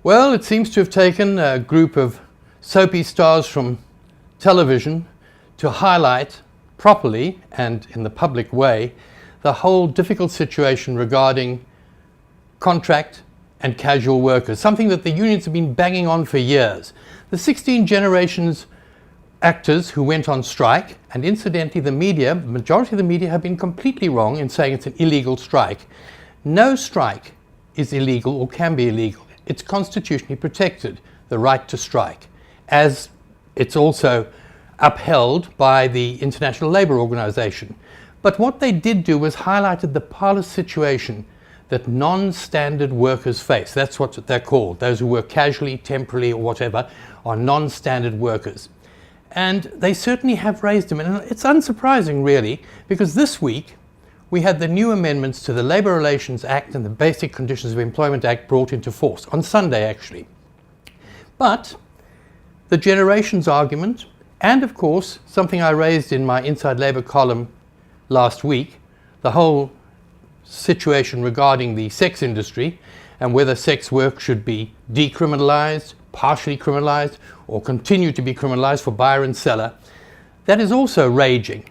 Well, it seems to have taken a group of soapy stars from television to highlight properly and in the public way the whole difficult situation regarding contract and casual workers, something that the unions have been banging on for years. The 16 Generations actors who went on strike, and incidentally the majority of the media have been completely wrong in saying it's an illegal strike. No strike is illegal or can be illegal. It's constitutionally protected, the right to strike, as it's also upheld by the International Labour Organization. But what they did do was highlighted the parlous situation that non-standard workers face. That's what they're called. Those who work casually, temporarily, or whatever are non-standard workers. And they certainly have raised them. And it's unsurprising, really, because this week we had the new amendments to the Labour Relations Act and the Basic Conditions of Employment Act brought into force, on Sunday actually. But the generations argument, and of course something I raised in my Inside Labour column last week, the whole situation regarding the sex industry and whether sex work should be decriminalised, partially criminalised, or continue to be criminalised for buyer and seller, that is also raging.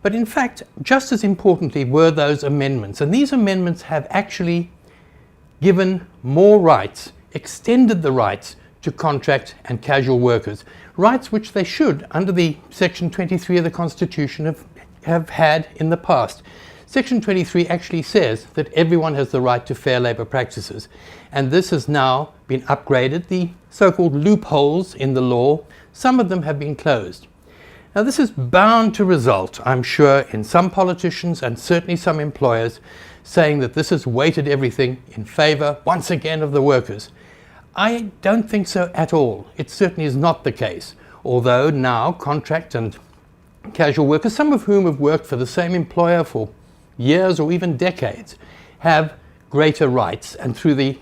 But in fact, just as importantly were those amendments. And these amendments have actually given more rights, extended the rights to contract and casual workers, rights which they should, under the Section 23 of the Constitution, have had in the past. Section 23 actually says that everyone has the right to fair labour practices, and this has now been upgraded. The so-called loopholes in the law, some of them have been closed. Now this is bound to result, I'm sure, in some politicians and certainly some employers saying that this has weighted everything in favour, once again, of the workers. I don't think so at all. It certainly is not the case, although now contract and casual workers, some of whom have worked for the same employer for years or even decades, have greater rights, and through the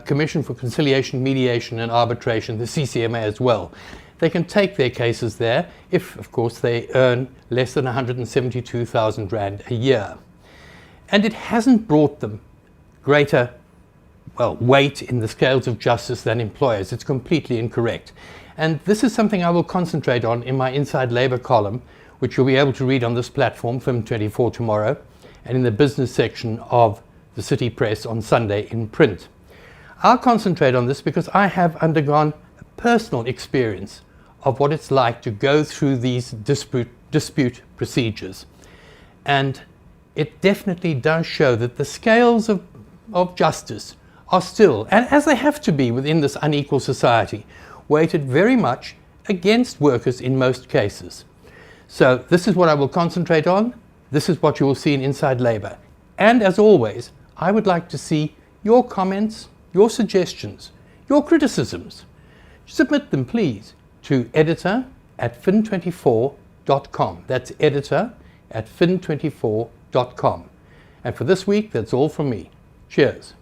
Commission for Conciliation, Mediation and Arbitration, the CCMA as well, they can take their cases there if, of course, they earn less than 172,000 Rand a year. And it hasn't brought them greater weight in the scales of justice than employers. It's completely incorrect. And this is something I will concentrate on in my Inside Labour column, which you'll be able to read on this platform, Film24 tomorrow, and in the business section of the City Press on Sunday in print. I'll concentrate on this because I have undergone a personal experience of what it's like to go through these dispute procedures. And it definitely does show that the scales of justice are still, and as they have to be within this unequal society, weighted very much against workers in most cases. So this is what I will concentrate on. This is what you will see in Inside Labour. And as always, I would like to see your comments, your suggestions, your criticisms. Submit them, please, to editor@fin24.com. That's editor@fin24.com. And for this week, that's all from me. Cheers.